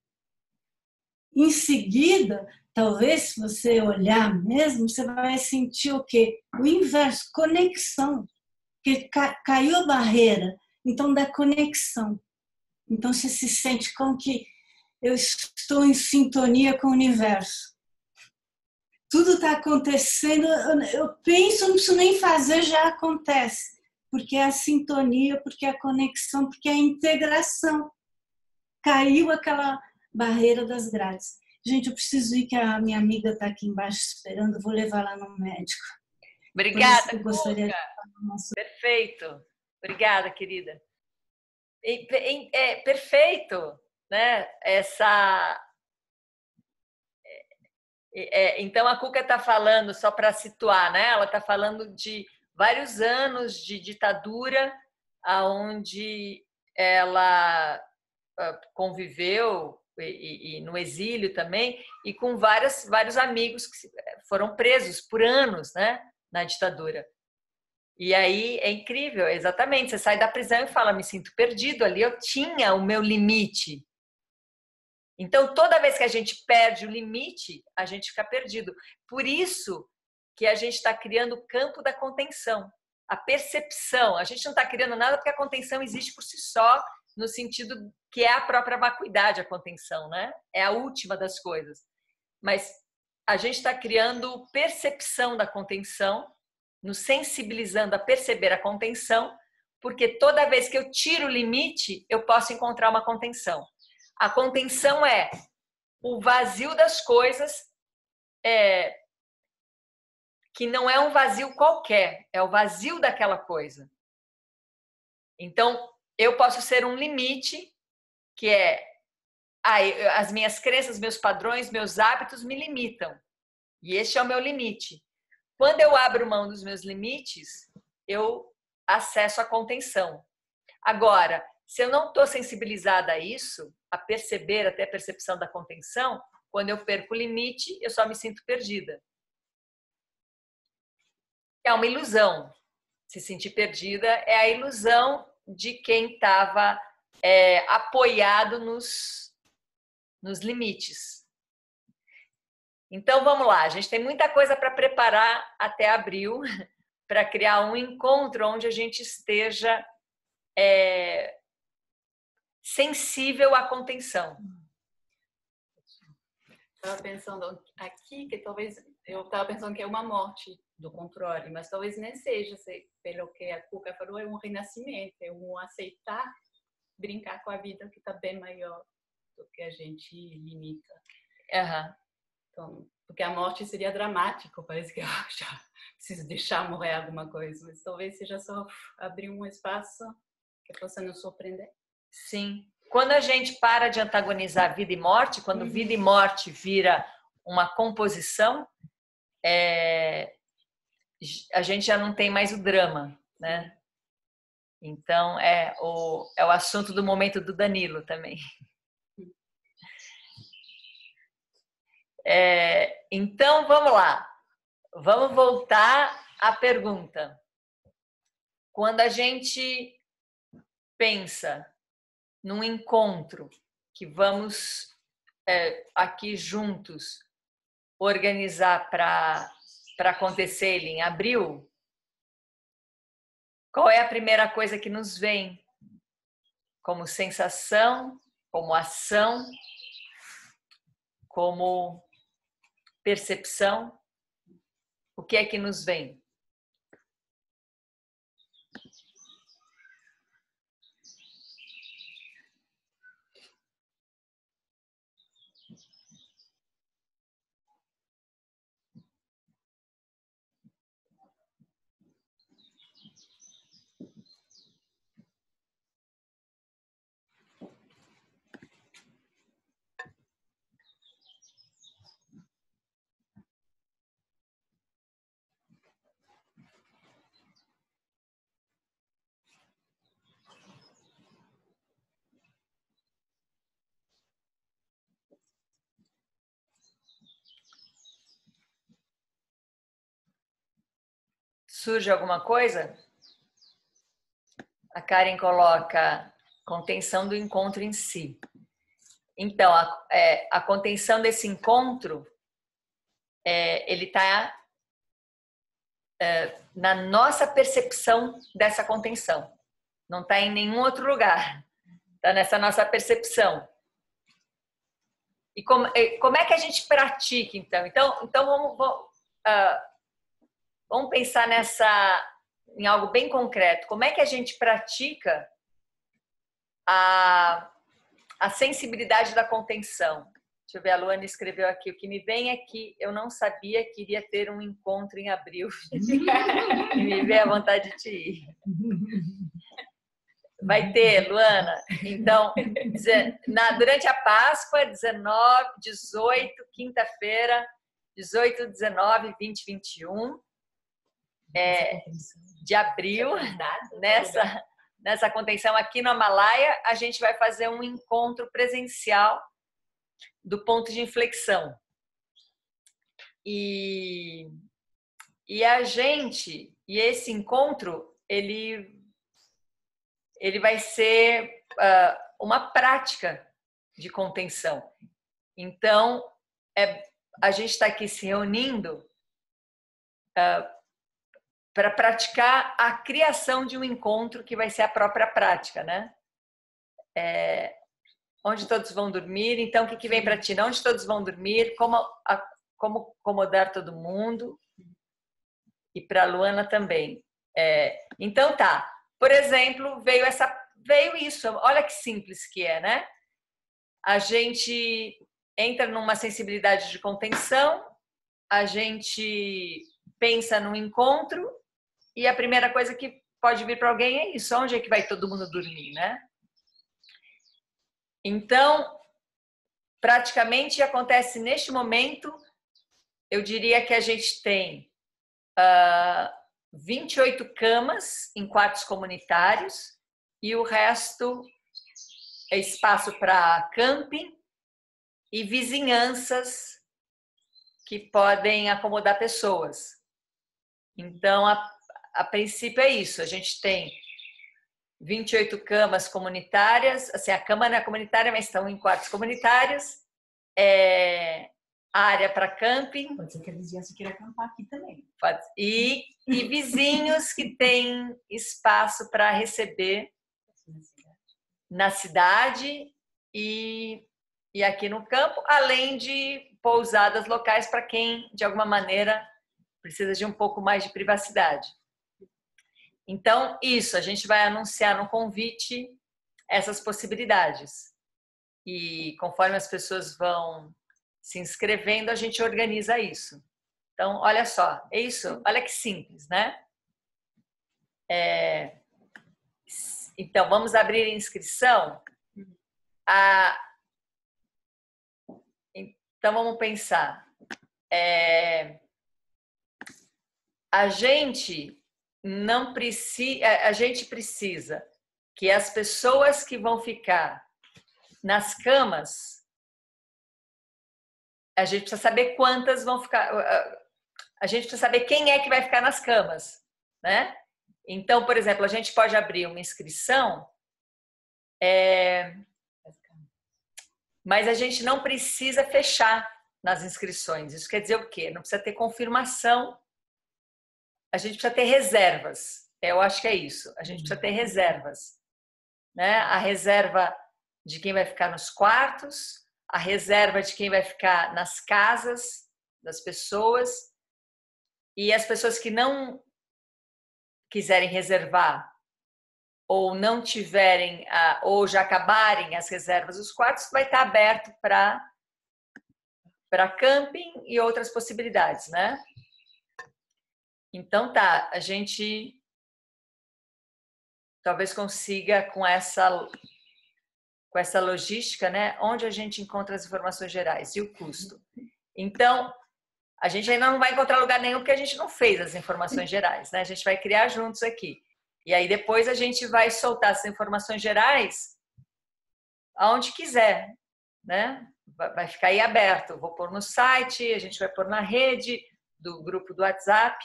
Em seguida, talvez, se você olhar mesmo, você vai sentir o quê? O inverso, conexão. Porque caiu a barreira, então dá conexão. Então você se sente como que eu estou em sintonia com o universo. Tudo está acontecendo, eu penso, não preciso nem fazer, já acontece. Porque é a sintonia, porque é a conexão, porque é a integração. Caiu aquela barreira das grades. Gente, eu preciso ir, que a minha amiga está aqui embaixo esperando, eu vou levar lá no médico. Obrigada, eu gostaria Cuca. Perfeito. Obrigada, querida. Perfeito, né? Então, a Cuca está falando, só para situar, né? Ela está falando de vários anos de ditadura, onde ela conviveu e no exílio também, e com vários amigos que foram presos por anos, né? Na ditadura. E aí é incrível, exatamente. Você sai da prisão e fala, me sinto perdido. Ali eu tinha o meu limite. Então, toda vez que a gente perde o limite, a gente fica perdido. Por isso que a gente está criando o campo da contenção. A percepção. A gente não está criando nada porque a contenção existe por si só, no sentido que é a própria vacuidade, a contenção, né? É a última das coisas. Mas a gente está criando percepção da contenção, nos sensibilizando a perceber a contenção, porque toda vez que eu tiro o limite, eu posso encontrar uma contenção. A contenção é o vazio das coisas, que não é um vazio qualquer, é o vazio daquela coisa. Então, eu posso ser um limite, que é as minhas crenças, meus padrões, meus hábitos me limitam. E este é o meu limite. Quando eu abro mão dos meus limites, eu acesso a contenção. Agora, se eu não estou sensibilizada a isso, a perceber até a percepção da contenção, quando eu perco o limite, eu só me sinto perdida. É uma ilusão. Se sentir perdida é a ilusão de quem estava apoiado nos limites. Então, vamos lá. A gente tem muita coisa para preparar até abril, para criar um encontro onde a gente esteja sensível à contenção. Estava pensando aqui que talvez eu estava pensando que é uma morte do controle, mas talvez nem seja, pelo que a Cuca falou, é um renascimento, é um aceitar, brincar com a vida que está bem maior do que a gente limita. Uhum. Então, porque a morte seria dramático, parece que eu já preciso deixar morrer alguma coisa, mas talvez seja só abrir um espaço que possa nos surpreender. Sim. Quando a gente para de antagonizar vida e morte, quando vida e morte vira uma composição, a gente já não tem mais o drama, né? Então, é o assunto do momento do Danilo também. Então, vamos lá. Vamos voltar à pergunta. Quando a gente pensa num encontro que vamos aqui juntos organizar para acontecer ele em abril, qual é a primeira coisa que nos vem como sensação, como ação, como percepção? O que é que nos vem? Surge alguma coisa? A Karen coloca contenção do encontro em si. Então, a contenção desse encontro, ele está na nossa percepção dessa contenção. Não está em nenhum outro lugar. Está nessa nossa percepção. E como é que a gente pratica, então? Então vamos pensar em algo bem concreto. Como é que a gente pratica a sensibilidade da contenção? Deixa eu ver, a Luana escreveu aqui: o que me vem é que eu não sabia que iria ter um encontro em abril. E me veio a vontade de ir. Vai ter, Luana. Então, durante a Páscoa, 19, 18, quinta-feira, 18, 19, 20, 21 de abril, nessa contenção aqui no Himalaia, a gente vai fazer um encontro presencial do ponto de inflexão. E esse encontro, ele vai ser uma prática de contenção. Então, a gente está aqui se reunindo para praticar a criação de um encontro que vai ser a própria prática, né? Onde todos vão dormir. Então, o que vem para ti? Onde todos vão dormir? Como acomodar todo mundo? E para a Luana também. Então, tá. Por exemplo, veio isso. Olha que simples que é, né? A gente entra numa sensibilidade de contenção, a gente pensa num encontro e a primeira coisa que pode vir para alguém é isso. Onde é que vai todo mundo dormir, né? Então, praticamente acontece neste momento, eu diria que a gente tem 28 camas em quartos comunitários e o resto é espaço para camping e vizinhanças que podem acomodar pessoas. Então, a princípio é isso. A gente tem 28 camas comunitárias, assim, a cama não é comunitária, mas estão em quartos comunitários, área para camping. Pode ser que a vizinhança queira acampar aqui também. E vizinhos que têm espaço para receber na cidade e aqui no campo, além de pousadas locais para quem, de alguma maneira, precisa de um pouco mais de privacidade. Então, isso, a gente vai anunciar no convite essas possibilidades. E conforme as pessoas vão se inscrevendo, a gente organiza isso. Então, olha só, é isso, olha que simples, né? Então, vamos abrir inscrição. Então, vamos pensar. A gente não precisa, a gente precisa que as pessoas que vão ficar nas camas, a gente precisa saber quantas vão ficar, a gente precisa saber quem é que vai ficar nas camas, né? Então, por exemplo, a gente pode abrir uma inscrição, mas a gente não precisa fechar nas inscrições. Isso quer dizer o quê? Não precisa ter confirmação, a gente precisa ter reservas. Eu acho que é isso. A gente precisa ter reservas, né? A reserva de quem vai ficar nos quartos, a reserva de quem vai ficar nas casas das pessoas, e as pessoas que não quiserem reservar ou não tiverem, ou já acabarem as reservas dos quartos, vai estar aberto para camping e outras possibilidades, né? Então tá, a gente talvez consiga com essa logística, né? Onde a gente encontra as informações gerais e o custo. Então, a gente ainda não vai encontrar lugar nenhum porque a gente não fez as informações gerais, né? A gente vai criar juntos aqui. E aí depois a gente vai soltar essas informações gerais aonde quiser, né? Vai ficar aí aberto. Eu vou pôr no site, a gente vai pôr na rede do grupo do WhatsApp,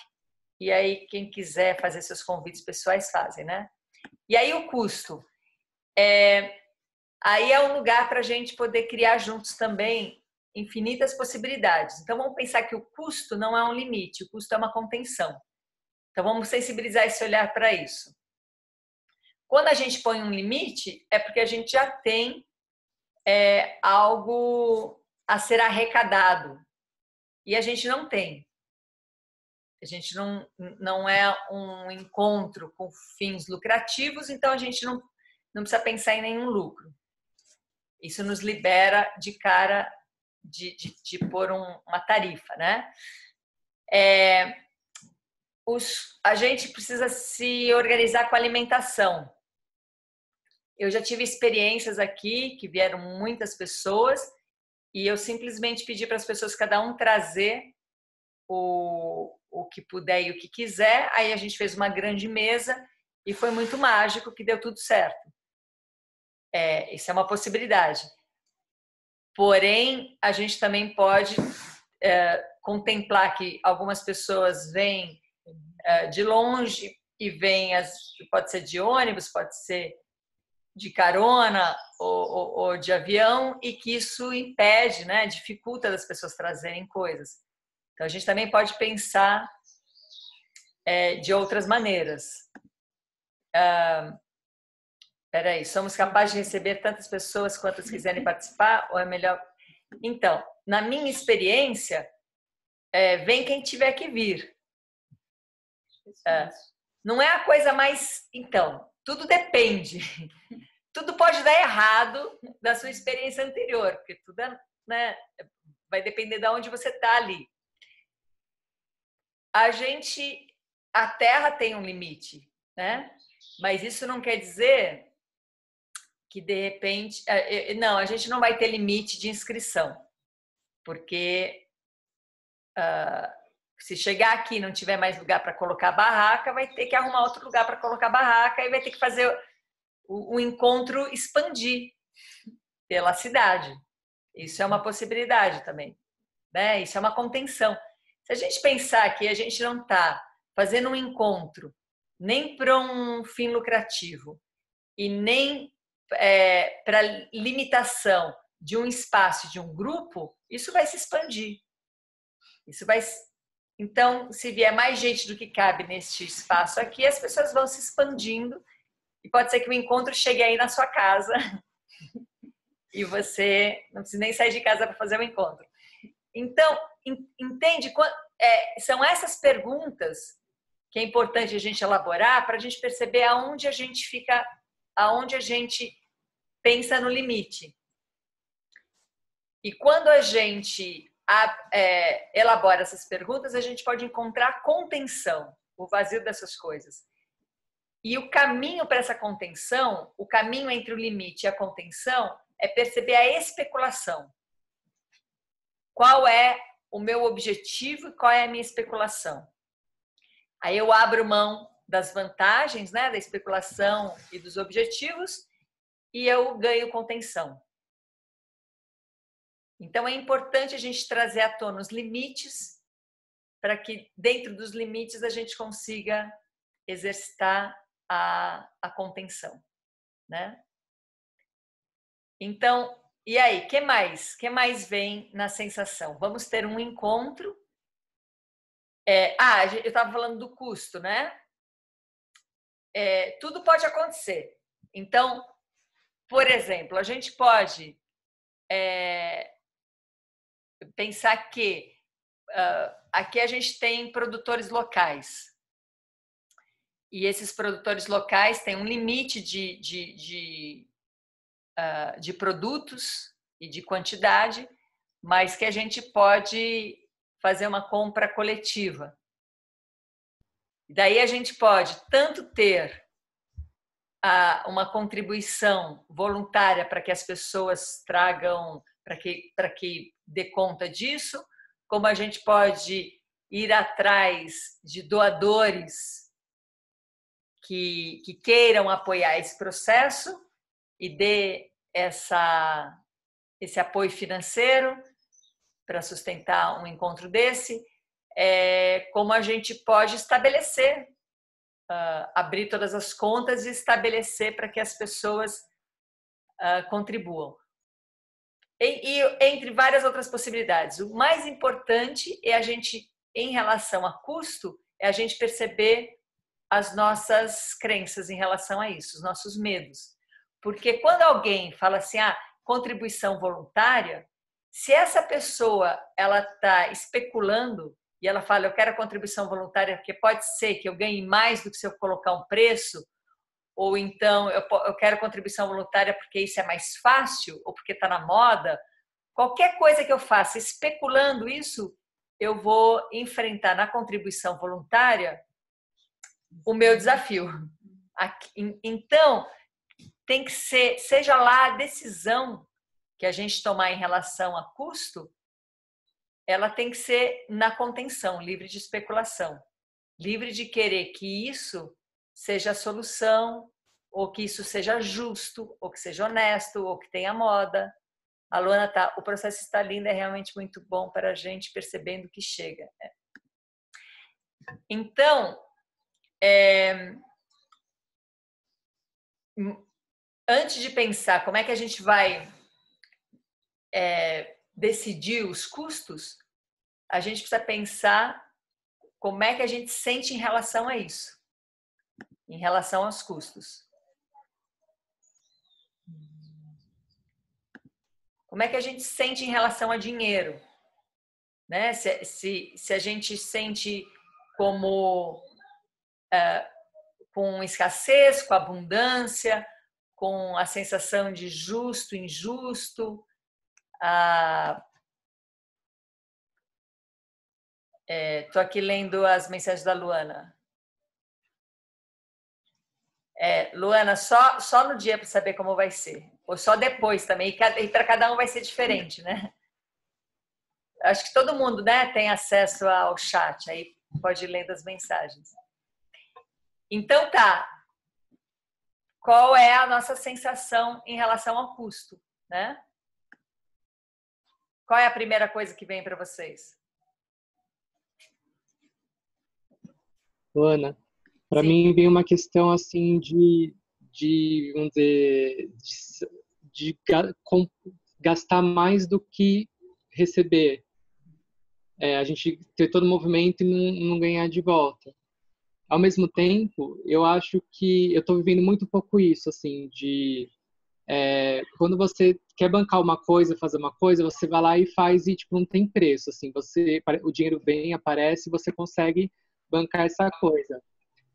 e aí quem quiser fazer seus convites pessoais fazem, né? E aí o custo. Aí é um lugar para a gente poder criar juntos também infinitas possibilidades. Então vamos pensar que o custo não é um limite, o custo é uma contenção. Então vamos sensibilizar esse olhar para isso. Quando a gente põe um limite, é porque a gente já tem algo a ser arrecadado. E a gente não tem. A gente não é um encontro com fins lucrativos, então a gente não precisa pensar em nenhum lucro. Isso nos libera de cara de pôr uma tarifa, né? A gente precisa se organizar com a alimentação. Eu já tive experiências aqui que vieram muitas pessoas e eu simplesmente pedi para as pessoas cada um trazer o que puder e o que quiser. Aí a gente fez uma grande mesa e foi muito mágico, que deu tudo certo. Isso é uma possibilidade. Porém, a gente também pode contemplar que algumas pessoas vêm de longe e vêm, pode ser de ônibus, pode ser de carona ou de avião, e que isso impede, né, dificulta das pessoas trazerem coisas. Então, a gente também pode pensar de outras maneiras. Peraí, somos capazes de receber tantas pessoas quantas quiserem participar? Ou é melhor... Então, na minha experiência, vem quem tiver que vir. Não é a coisa mais... Então, tudo depende. Tudo pode dar errado da sua experiência anterior, porque tudo né, vai depender de onde você está ali. A Terra tem um limite, né? Mas isso não quer dizer que, de repente... Não, a gente não vai ter limite de inscrição, porque se chegar aqui e não tiver mais lugar para colocar barraca, vai ter que arrumar outro lugar para colocar barraca e vai ter que fazer o encontro expandir pela cidade. Isso é uma possibilidade também, né? Isso é uma contenção. Se a gente pensar que a gente não está fazendo um encontro nem para um fim lucrativo e nem para limitação de um espaço, de um grupo, isso vai se expandir. Então, se vier mais gente do que cabe neste espaço aqui, as pessoas vão se expandindo e pode ser que o encontro chegue aí na sua casa e você não precisa nem sair de casa para fazer o encontro. Então, entende? São essas perguntas que é importante a gente elaborar para a gente perceber aonde a gente fica, aonde a gente pensa no limite. E quando a gente elabora essas perguntas, a gente pode encontrar contenção, o vazio dessas coisas. E o caminho para essa contenção, o caminho entre o limite e a contenção, é perceber a especulação. Qual é o meu objetivo e qual é a minha especulação? Aí eu abro mão das vantagens, né, da especulação e dos objetivos, e eu ganho contenção. Então é importante a gente trazer à tona os limites, para que dentro dos limites a gente consiga exercitar a contenção, né? Então, e aí, que mais? Que mais vem na sensação? Vamos ter um encontro. Eu estava falando do custo, né? Tudo pode acontecer. Então, por exemplo, a gente pode pensar que aqui a gente tem produtores locais. E esses produtores locais têm um limite de produtos e de quantidade, mas que a gente pode fazer uma compra coletiva. Daí a gente pode tanto ter uma contribuição voluntária para que as pessoas tragam, para que dê conta disso, como a gente pode ir atrás de doadores que queiram apoiar esse processo e dê esse apoio financeiro para sustentar um encontro desse, como a gente pode estabelecer, abrir todas as contas e estabelecer para que as pessoas contribuam. E entre várias outras possibilidades. O mais importante é a gente, em relação a custo, é a gente perceber as nossas crenças em relação a isso, os nossos medos. Porque quando alguém fala assim, contribuição voluntária, se essa pessoa ela está especulando e ela fala, eu quero a contribuição voluntária porque pode ser que eu ganhe mais do que se eu colocar um preço, ou então eu quero contribuição voluntária porque isso é mais fácil, ou porque está na moda, qualquer coisa que eu faça especulando isso, eu vou enfrentar na contribuição voluntária o meu desafio. Então, tem que ser, seja lá a decisão que a gente tomar em relação a custo, ela tem que ser na contenção, livre de especulação, livre de querer que isso seja a solução, ou que isso seja justo, ou que seja honesto, ou que tenha moda. A Luana o processo está lindo, é realmente muito bom para a gente percebendo que chega. Então, antes de pensar como é que a gente vai decidir os custos, a gente precisa pensar como é que a gente sente em relação a isso, em relação aos custos. Como é que a gente sente em relação a dinheiro, né? Se a gente sente como com escassez, com abundância, com a sensação de justo, injusto. Estou aqui lendo as mensagens da Luana. Luana, só no dia para saber como vai ser. Ou só depois também. E para cada um vai ser diferente, né? Acho que todo mundo, né, tem acesso ao chat. Aí pode ir lendo as mensagens. Então tá. Qual é a nossa sensação em relação ao custo, né? Qual é a primeira coisa que vem para vocês? Ana, para mim vem uma questão assim de vamos dizer, de gastar mais do que receber. A gente ter todo o movimento e não ganhar de volta. Ao mesmo tempo, eu acho que eu estou vivendo muito pouco isso, assim, de quando você quer bancar uma coisa, fazer uma coisa, você vai lá e faz e tipo não tem preço, assim, o dinheiro vem, aparece, você consegue bancar essa coisa.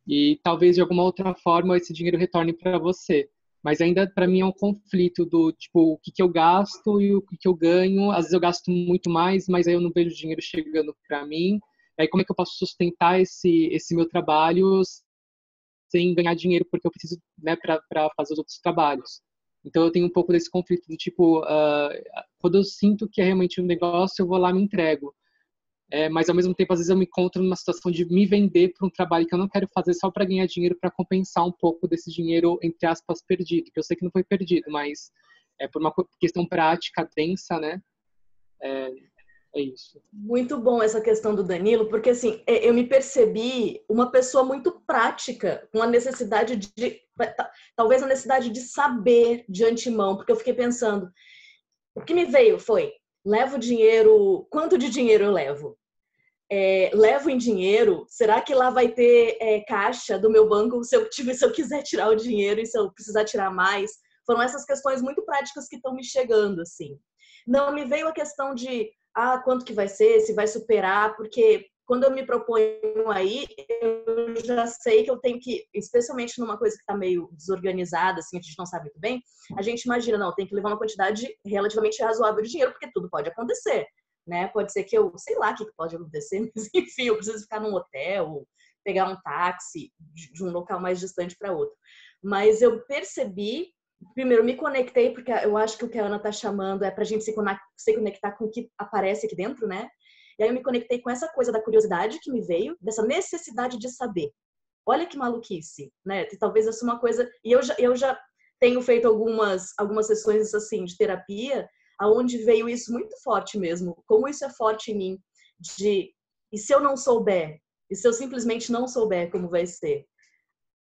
E talvez de alguma outra forma esse dinheiro retorne para você. mas ainda para mim é um conflito do tipo o que eu gasto e o que eu ganho. Às vezes eu gasto muito mais, mas aí eu não vejo dinheiro chegando para mim. Aí como é que eu posso sustentar esse meu trabalho sem ganhar dinheiro porque eu preciso, né, para fazer os outros trabalhos? Então eu tenho um pouco desse conflito do tipo, quando eu sinto que é realmente um negócio, eu vou lá e me entrego. Mas ao mesmo tempo, às vezes eu me encontro numa situação de me vender para um trabalho que eu não quero fazer só para ganhar dinheiro, para compensar um pouco desse dinheiro, entre aspas, perdido. Que eu sei que não foi perdido, mas é por uma questão prática, densa, né? É isso. Muito bom essa questão do Danilo, porque assim, eu me percebi uma pessoa muito prática, com a necessidade talvez a necessidade de saber de antemão, porque eu fiquei pensando, o que me veio foi, levo dinheiro, quanto de dinheiro eu levo? Levo em dinheiro, será que lá vai ter caixa do meu banco se eu quiser tirar o dinheiro e se eu precisar tirar mais? Foram essas questões muito práticas que estão me chegando, assim. Não me veio a questão de quanto que vai ser, se vai superar, porque quando eu me proponho aí, eu já sei que eu tenho que, especialmente numa coisa que está meio desorganizada, assim, a gente não sabe muito bem, a gente imagina, não, tem que levar uma quantidade relativamente razoável de dinheiro, porque tudo pode acontecer, né? Pode ser que eu, sei lá o que pode acontecer, mas enfim, eu preciso ficar num hotel, pegar um táxi de um local mais distante para outro. Mas eu percebi, primeiro, me conectei, porque eu acho que o que a Ana está chamando é para a gente se conectar com o que aparece aqui dentro, né? E aí eu me conectei com essa coisa da curiosidade que me veio, dessa necessidade de saber. Olha que maluquice, né? Talvez essa é uma coisa... E eu já tenho feito algumas sessões, assim, de terapia, aonde veio isso muito forte mesmo. Como isso é forte em mim. E se eu não souber? E se eu simplesmente não souber como vai ser?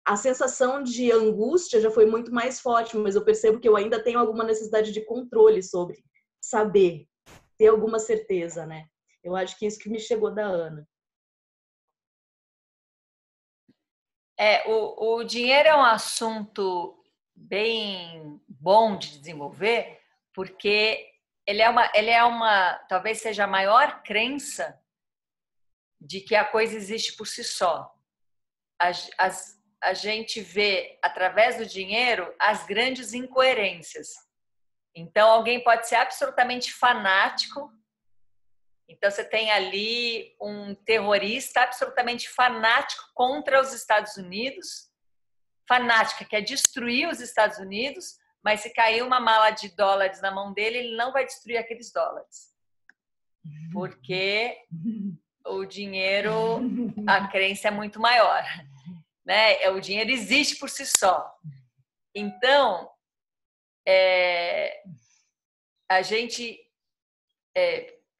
A sensação de angústia já foi muito mais forte, mas eu percebo que eu ainda tenho alguma necessidade de controle sobre saber, ter alguma certeza, né? Eu acho que isso que me chegou da Ana. O dinheiro é um assunto bem bom de desenvolver, porque ele é uma talvez seja a maior crença de que a coisa existe por si só. A gente vê, através do dinheiro, as grandes incoerências. Então, alguém pode ser absolutamente fanático. Então, você tem ali um terrorista absolutamente fanático contra os Estados Unidos, fanática, quer destruir os Estados Unidos, mas se cair uma mala de dólares na mão dele, ele não vai destruir aqueles dólares. Porque o dinheiro, a crença é muito maior, né? O dinheiro existe por si só. Então, a gente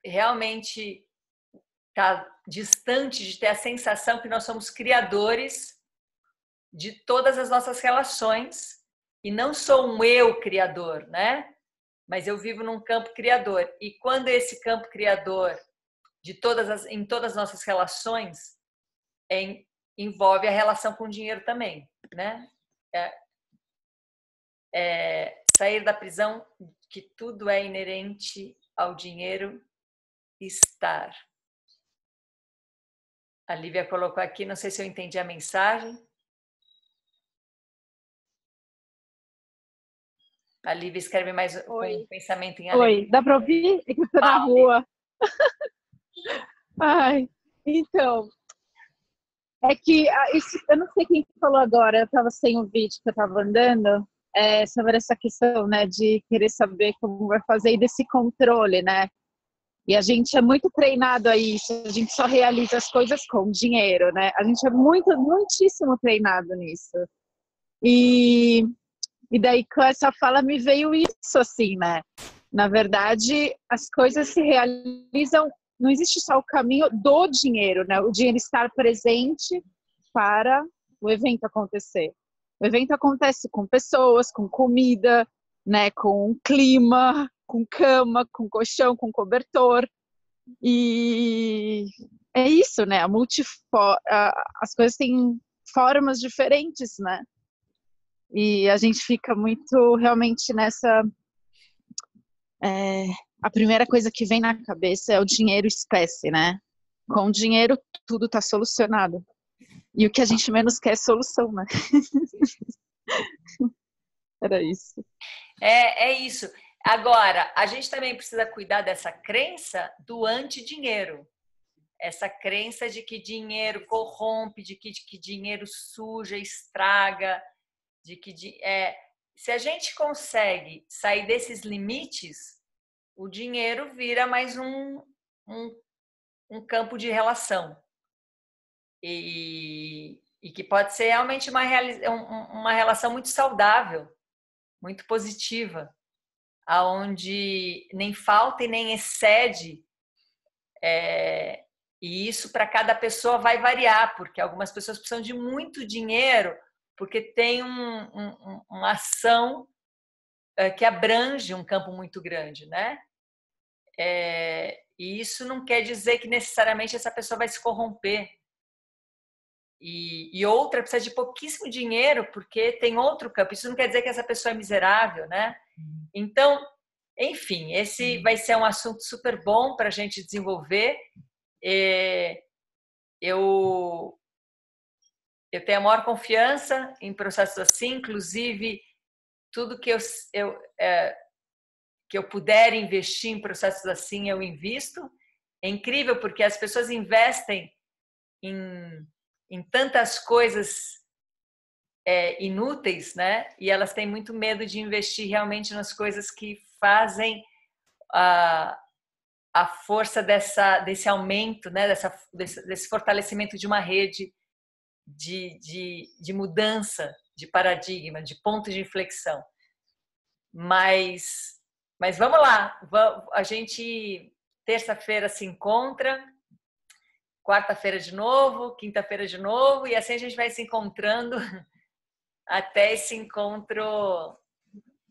realmente está distante de ter a sensação que nós somos criadores de todas as nossas relações e não sou um eu criador, né? Mas eu vivo num campo criador. E quando esse campo criador em todas as nossas relações envolve a relação com o dinheiro também, né? Sair da prisão que tudo é inerente ao dinheiro estar. A Lívia colocou aqui, não sei se eu entendi a mensagem. A Lívia escreve mais um pensamento em alemão. Oi, dá para ouvir? É que eu estou na rua. Ai, então, é que eu não sei quem falou agora, eu estava sem o vídeo que eu estava andando, sobre essa questão, né, de querer saber como vai fazer e desse controle, né? E a gente é muito treinado a isso, a gente só realiza as coisas com dinheiro, né? A gente é muitíssimo treinado nisso. E daí com essa fala me veio isso, assim, né? Na verdade, as coisas se realizam, não existe só o caminho do dinheiro, né? O dinheiro estar presente para o evento acontecer. O evento acontece com pessoas, com comida, né? Com clima, com cama, com colchão, com cobertor. E é isso, né? As coisas têm formas diferentes, né? E a gente fica muito realmente nessa... a primeira coisa que vem na cabeça é o dinheiro espécie, né? Com o dinheiro tudo está solucionado. E o que a gente menos quer é solução, né? Era isso. É isso. Agora, a gente também precisa cuidar dessa crença do anti-dinheiro. Essa crença de que dinheiro corrompe, de que dinheiro suja, estraga, de que se a gente consegue sair desses limites, o dinheiro vira mais um campo de relação. E que pode ser realmente uma relação muito saudável, muito positiva, aonde nem falta e nem excede. E isso para cada pessoa vai variar, porque algumas pessoas precisam de muito dinheiro porque tem uma ação que abrange um campo muito grande, né? E isso não quer dizer que necessariamente essa pessoa vai se corromper. E outra precisa de pouquíssimo dinheiro porque tem outro campo. Isso não quer dizer que essa pessoa é miserável, né? Então, enfim, esse vai ser um assunto super bom para a gente desenvolver. Eu tenho a maior confiança em processos assim, inclusive tudo que eu puder investir em processos assim, eu invisto. É incrível porque as pessoas investem em tantas coisas inúteis, né? E elas têm muito medo de investir realmente nas coisas que fazem a força desse aumento, né? Desse fortalecimento de uma rede de mudança de paradigma, de ponto de inflexão. Mas vamos lá, a gente terça-feira se encontra, quarta-feira de novo, quinta-feira de novo, e assim a gente vai se encontrando até esse encontro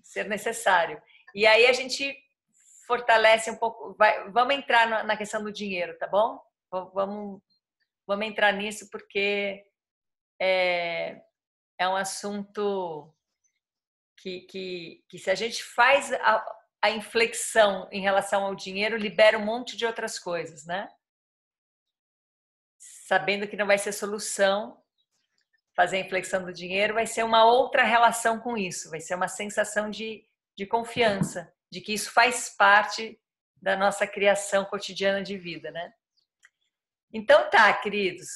ser necessário. E aí a gente fortalece um pouco, vamos entrar na questão do dinheiro, tá bom? Vamos entrar nisso porque é um assunto que se a gente faz a inflexão em relação ao dinheiro, libera um monte de outras coisas, né? Sabendo que não vai ser solução fazer a inflexão do dinheiro, vai ser uma outra relação com isso, vai ser uma sensação de confiança, de que isso faz parte da nossa criação cotidiana de vida, né? Então tá, queridos.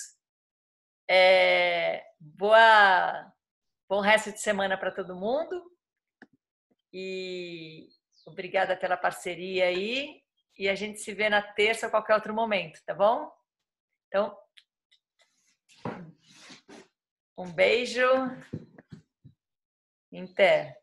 Bom resto de semana para todo mundo e obrigada pela parceria aí e a gente se vê na terça ou qualquer outro momento, tá bom? Então, um beijo. Até.